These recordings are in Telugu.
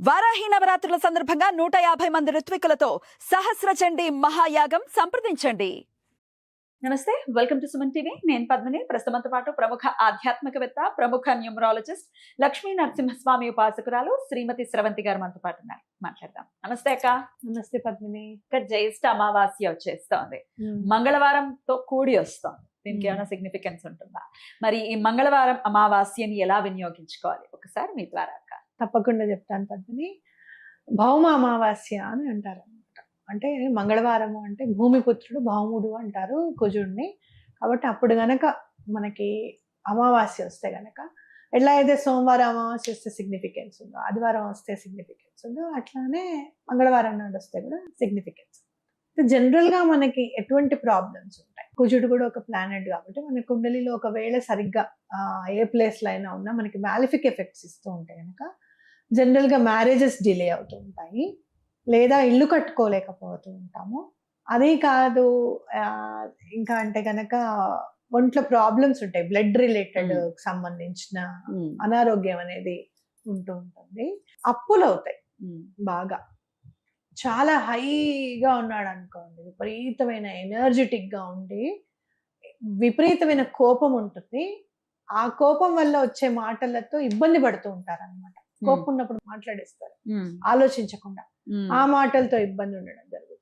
వారాహి నవరాత్రుల సందర్భంగా 150 మంది ఋత్వికులతో సహస్ర చండీ మహాయాగం సంప్రదించండి. నమస్తే, వెల్కమ్ టు సుమన్ టీవీ. నేను పద్మిని. ప్రస్తుతంతో పాటు ప్రముఖ ఆధ్యాత్మికవేత్త, ప్రముఖ న్యూమరాలజిస్ట్, లక్ష్మీ నరసింహస్వామి ఉపాసకురాలు శ్రీమతి స్రవంతి గారు మనతో పాటు ఉన్నారు. మాట్లాడదాం. నమస్తే అక్క. నమస్తే పద్మిని. ఇక్కడ జ్యేష్ఠ అమావాస్య వచ్చేస్తోంది, మంగళవారంతో కూడి వస్తోంది. దీనికి ఏమైనా సిగ్నిఫికెన్స్ ఉంటుందా? మరి ఈ మంగళవారం అమావాస్యని ఎలా వినియోగించుకోవాలి ఒకసారి మీ ద్వారా అక్క. తప్పకుండా చెప్తాను పద్మిని. భౌమ అమావాస్య అని అంటారు అనమాట. అంటే మంగళవారము అంటే భూమిపుత్రుడు భౌముడు అంటారు కుజుడిని. కాబట్టి అప్పుడు గనక మనకి అమావాస్య వస్తే గనక ఎట్లా అయితే సోమవారం అమావాస్య వస్తే సిగ్నిఫికెన్స్ ఉందో, ఆదివారం వస్తే సిగ్నిఫికెన్స్ ఉందో, అట్లానే మంగళవారం నాడు వస్తే కూడా సిగ్నిఫికెన్స్. జనరల్గా మనకి ఎటువంటి ప్రాబ్లమ్స్ ఉంటాయి, కుజుడు కూడా ఒక ప్లానెట్ కాబట్టి మన కుండలిలో ఒకవేళ సరిగ్గా ఏ ప్లేస్లో అయినా ఉన్నా మనకి మ్యాలిఫిక్ ఎఫెక్ట్స్ ఇస్తూ ఉంటాయి కనుక జనరల్గా మ్యారేజెస్ డిలే అవుతూ ఉంటాయి, లేదా ఇల్లు కట్టుకోలేకపోతూ ఉంటాము. అదే కాదు ఇంకా అంటే కనుక ఒంట్లో ప్రాబ్లమ్స్ ఉంటాయి, బ్లడ్ రిలేటెడ్ సంబంధించిన అనారోగ్యం అనేది ఉంటూ ఉంటుంది. అప్పులు అవుతాయి బాగా. చాలా హైగా ఉన్నాడు అనుకోండి, విపరీతమైన ఎనర్జెటిక్గా ఉండి విపరీతమైన కోపం ఉంటుంది. ఆ కోపం వల్ల వచ్చే మాటలతో ఇబ్బంది పడుతూ ఉంటారు అనమాట. కోపం ఉన్నప్పుడు మాట్లాడేస్తారు ఆలోచించకుండా, ఆ మాటలతో ఇబ్బంది ఉండడం జరుగుతుంది.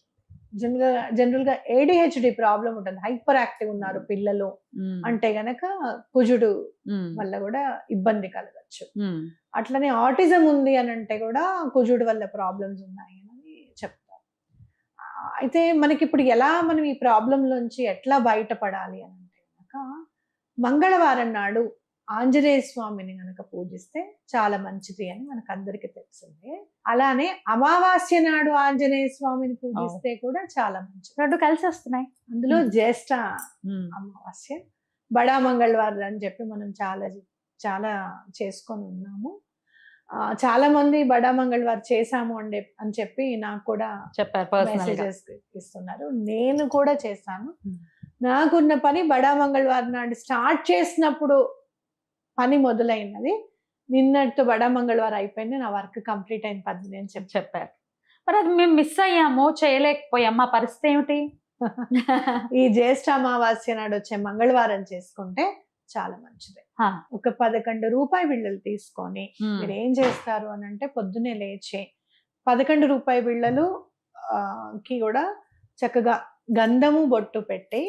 జనరల్ గా ADHD ప్రాబ్లం ఉంటుంది, హైపర్ యాక్టివ్ ఉన్నారు పిల్లలు అంటే గనక కుజుడు వల్ల కూడా ఇబ్బంది కలగచ్చు. అట్లనే ఆటిజం ఉంది అని అంటే కూడా కుజుడు వల్ల ప్రాబ్లమ్స్ ఉన్నాయి అని చెప్తారు. అయితే మనకి ఇప్పుడు ఎలా మనం ఈ ప్రాబ్లం నుంచి ఎట్లా బయటపడాలి అని అంటే గనక మంగళవారం నాడు ఆంజనేయ స్వామిని గనక పూజిస్తే చాలా మంచిది అని మనకు అందరికీ తెలిసిందే. అలానే అమావాస్య నాడు ఆంజనేయ స్వామిని పూజిస్తే కూడా చాలా మంచిది. రెండు కలిసి వస్తున్నాయి. అందులో జ్యేష్ఠ అమావాస్య, బడా మంగళవారం అని చెప్పి మనం చాలా చేసుకొని ఉన్నాము. చాలా మంది బడా మంగళవారం చేశాము అని చెప్పి నాకు కూడా చెప్పారు, మెసేజెస్ ఇస్తున్నారు. నేను కూడా చేశాను. నాకున్న పని బడా మంగళవారం నాడు స్టార్ట్ చేసినప్పుడు పని మొదలైనది, నిన్నటితో బడా మంగళవారం అయిపోయింది, నా వర్క్ కంప్లీట్ అయిన పద్ధతి అని చెప్పారు. మరి అది మేము మిస్ అయ్యాము, చేయలేకపోయాం, మా పరిస్థితి ఏమిటి? ఈ జ్యేష్ఠ అమావాస్య నాడు వచ్చే మంగళవారం చేసుకుంటే చాలా మంచిది. ఒక 11 రూపాయి బిళ్ళలు తీసుకొని మీరు ఏం చేస్తారు అని అంటే పొద్దునే లేచి 11 రూపాయి బిళ్ళలు కి కూడా చక్కగా గంధము బొట్టు పెట్టి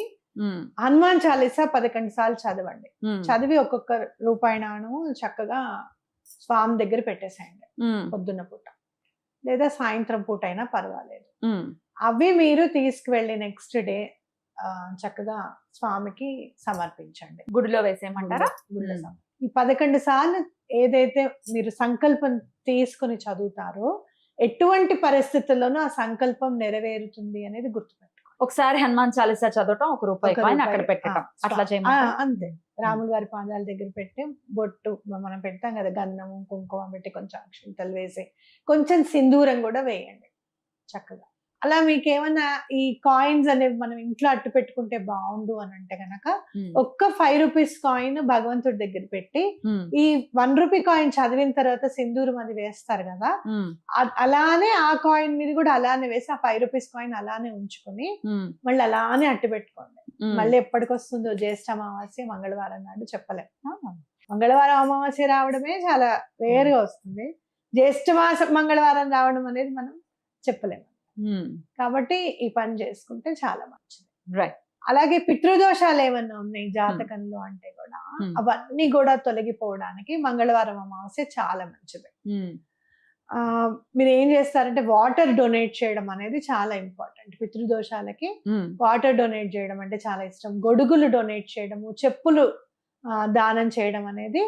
హనుమాన్ చాలీసా 11 సార్లు చదవండి. చదివి ఒక్కొక్క రూపాయి నాణము చక్కగా స్వామి దగ్గర పెట్టేసేయండి పొద్దున్న పూట, లేదా సాయంత్రం పూట అయినా పర్వాలేదు. అవి మీరు తీసుకువెళ్ళి నెక్స్ట్ డే చక్కగా స్వామికి సమర్పించండి. గుడిలో వేసేయమంటారా? గుడిలో ఈ 11 సార్లు ఏదైతే మీరు సంకల్పం తీసుకుని చదువుతారో ఎటువంటి పరిస్థితుల్లోనూ ఆ సంకల్పం నెరవేరుతుంది అనేది గుర్తుపెట్టుకోండి. ఒకసారి హనుమాన్ చాలీసా చదవటం, ఒక రూపాయి అక్కడ పెట్టడం, అట్లా చేయమంటారా? అంతే. రాముల వారి పాదాల దగ్గర పెట్టి బొట్టు మనం పెడతాం కదా, గంధము కుంకుమ పెట్టి కొంచెం అక్షింతలు వేసి కొంచెం సింధూరం కూడా వేయండి చక్కగా. అలా మీకు ఏమన్నా ఈ కాయిన్స్ అనేవి మనం ఇంట్లో అట్టు పెట్టుకుంటే బాగుండు అని అంటే గనక ఒక్క 5 రూపీస్ కాయిన్ భగవంతుడి దగ్గర పెట్టి ఈ 1 రూపీ కాయిన్ చదివిన తర్వాత సింధూరం అది వేస్తారు కదా, అలానే ఆ కాయిన్ మీద కూడా అలానే వేసి ఆ 5 రూపీస్ కాయిన్ అలానే ఉంచుకొని మళ్ళీ అలానే అట్టు పెట్టుకోండి. మళ్ళీ ఎప్పటికొస్తుందో జ్యేష్ఠ అమావాస్య మంగళవారం నాడు చెప్పలేం. మంగళవారం అమావాస్య రావడమే చాలా రేరుగా వస్తుంది, జ్యేష్ఠ మాస మంగళవారం రావడం అనేది మనం చెప్పలేము. కాబట్టి ఈ పని చేసుకుంటే చాలా మంచిది. రైట్. అలాగే పితృదోషాలు ఏమన్నా ఉన్నాయి జాతకంలో అంటే కూడా అవన్నీ కూడా తొలగిపోవడానికి మంగళవారం అమావాస్య చాలా మంచిది. మీరు ఏం చేస్తారంటే వాటర్ డొనేట్ చేయడం అనేది చాలా ఇంపార్టెంట్. పితృదోషాలకి వాటర్ డొనేట్ చేయడం అంటే చాలా ఇష్టం. గొడుగులు డొనేట్ చేయడము, చెప్పులు దానం చేయడం అనేది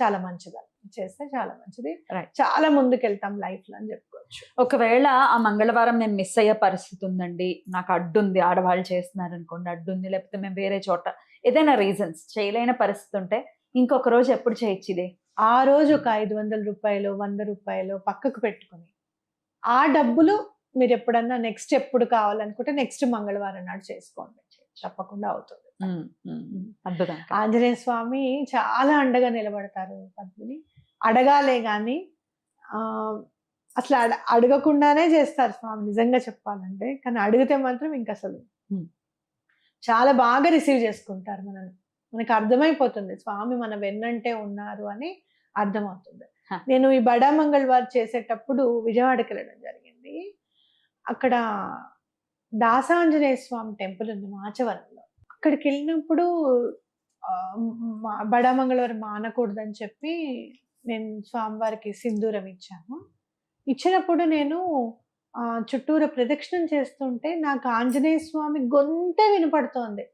చాలా మంచిది. చేస్తే చాలా మంచిది, చాలా ముందుకెళ్తాం లైఫ్ లో అని చెప్పుకోవచ్చు. ఒకవేళ ఆ మంగళవారం నేను మిస్ అయ్యే పరిస్థితి ఉందండి, నాకు అడ్డుంది, ఆడవాళ్ళు చేస్తున్నారు అనుకోండి, అడ్డుంది, లేకపోతే మేము వేరే చోట ఏదైనా రీజన్స్ చేయలేని పరిస్థితి ఉంటే ఇంకొక రోజు ఎప్పుడు చేయొచ్చు ఇదే? ఆ రోజు ఒక 500 రూపాయలు 100 రూపాయలు పక్కకు పెట్టుకుని ఆ డబ్బులు మీరు ఎప్పుడన్నా నెక్స్ట్ ఎప్పుడు కావాలనుకుంటే నెక్స్ట్ మంగళవారం నాడు చేసుకోండి, తప్పకుండా అవుతుంది. ఆంజనేయ స్వామి చాలా అండగా నిలబడతారు పద్మిని. అడగాలే గాని అసలు అడగకుండానే చేస్తారు స్వామి నిజంగా చెప్పాలంటే. కానీ అడిగితే మాత్రం ఇంక అసలు చాలా బాగా రిసీవ్ చేసుకుంటారు మనల్ని. మనకు అర్థమైపోతుంది స్వామి మన వెన్నంటే ఉన్నారు అని అర్థమవుతుంది. నేను ఈ బడా మంగళవారం చేసేటప్పుడు విజయవాడకి వెళ్ళడం జరిగింది. అక్కడ దాసాంజనేయ స్వామి టెంపుల్ ఉంది మాచవరంలో. అక్కడికి వెళ్ళినప్పుడు బడా మంగళవారం మానకూడదని చెప్పి నేను స్వామివారికి సింధూరం ఇచ్చాను. ఇచ్చినప్పుడు నేను చుట్టూరా ప్రదక్షిణం చేస్తుంటే నాకు ఆంజనేయ స్వామి గొంతే వినపడుతోంది.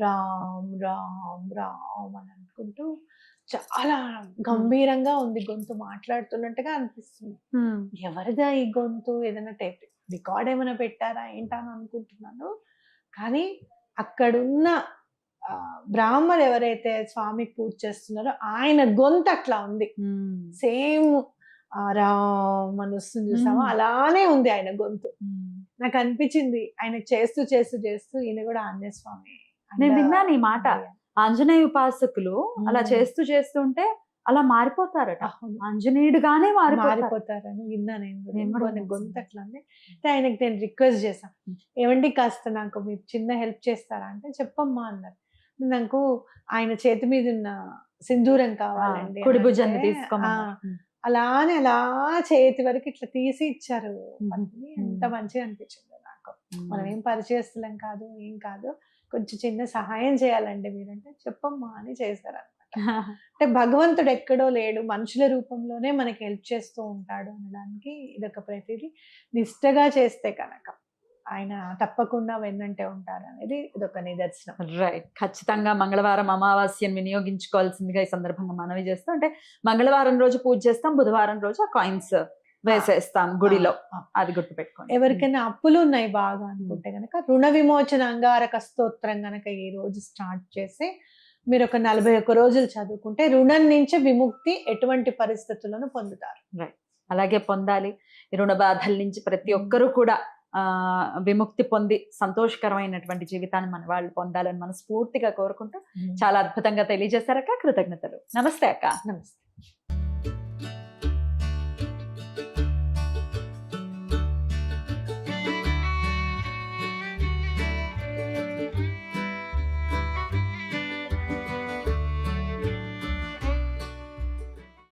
రామ్ రామ్ రామ్ అని అనుకుంటూ చాలా గంభీరంగా ఉంది గొంతు, మాట్లాడుతున్నట్టుగా అనిపిస్తుంది. ఎవరిదా ఈ గొంతు? ఏదైనా టైప్ రికార్డ్ ఏమైనా పెట్టారా ఏంటా అని అనుకుంటున్నాను. కానీ అక్కడున్న బ్రాహ్మలు ఎవరైతే స్వామికి పూజ చేస్తున్నారో ఆయన గొంతు అట్లా ఉంది. సేమ్ రామ్ అని వస్తుంది చూసామా, అలానే ఉంది ఆయన గొంతు. నాకు అనిపించింది ఆయన చేస్తూ చేస్తూ చేస్తూ ఈయన కూడా ఆంజనేయ స్వామి. నేను విన్నాను ఈ మాట. ఆంజనేయ ఉపాసకులు అలా చేస్తూ చేస్తుంటే అలా మారిపోతారట, ఆంజనేయుడుగానే మారిపోతారని విన్నా నేను. గొంతు అట్లా ఉంది. ఆయనకి నేను రిక్వెస్ట్ చేశాను, ఏమండి కాస్త నాకు మీరు చిన్న హెల్ప్ చేస్తారా అంటే, చెప్పమ్మా అన్నారు. నాకు ఆయన చేతి మీద ఉన్న సింధూరం కావాలండి, కుడి భుజాన్ని తీసుకోమని. అలానే అలా చేతి వరకు ఇట్లా తీసి ఇచ్చారు. ఎంత మంచిగా అనిపించింది నాకు. మనం ఏం పరిచయస్తులం కాదు, ఏం కాదు, కొంచెం చిన్న సహాయం చేయాలండి మీరంటే, చెప్పమ్మా అని చేశారనమాట. అంటే భగవంతుడు ఎక్కడో లేడు, మనుషుల రూపంలోనే మనకి హెల్ప్ చేస్తూ ఉంటాడు అనడానికి ఇదొక ప్రతిదీ. నిష్టగా చేస్తే కనుక ఆయన తప్పకుండా వెన్నంటే ఉంటారు అనేది ఇదొక నిదర్శనం. రైట్. ఖచ్చితంగా మంగళవారం అమావాస్యను వినియోగించుకోవాల్సిందిగా ఈ సందర్భంగా మనవి చేస్తాం. అంటే మంగళవారం రోజు పూజ చేస్తాం, బుధవారం రోజు ఆ కాయిన్స్ వేసేస్తాం గుడిలో, అది గుర్తుపెట్టుకోండి. ఎవరికైనా అప్పులు ఉన్నాయి బాగా అనుకుంటే గనక రుణ విమోచన అంగారక స్తోత్రం గనక ఈ రోజు స్టార్ట్ చేసి మీరు ఒక 41 రోజులు చదువుకుంటే రుణం నుంచి విముక్తి ఎటువంటి పరిస్థితులను పొందుతారు. రైట్. అలాగే పొందాలి. ఈ రుణ బాధల నుంచి ప్రతి ఒక్కరూ కూడా విముక్తి పొంది సంతోషకరమైనటువంటి జీవితాన్ని మన వాళ్ళు పొందాలని మనస్ఫూర్తిగా కోరుకుంటూ చాలా అద్భుతంగా తెలియజేశారక్క. కృతజ్ఞతలు. నమస్తే అక్క. నమస్తే.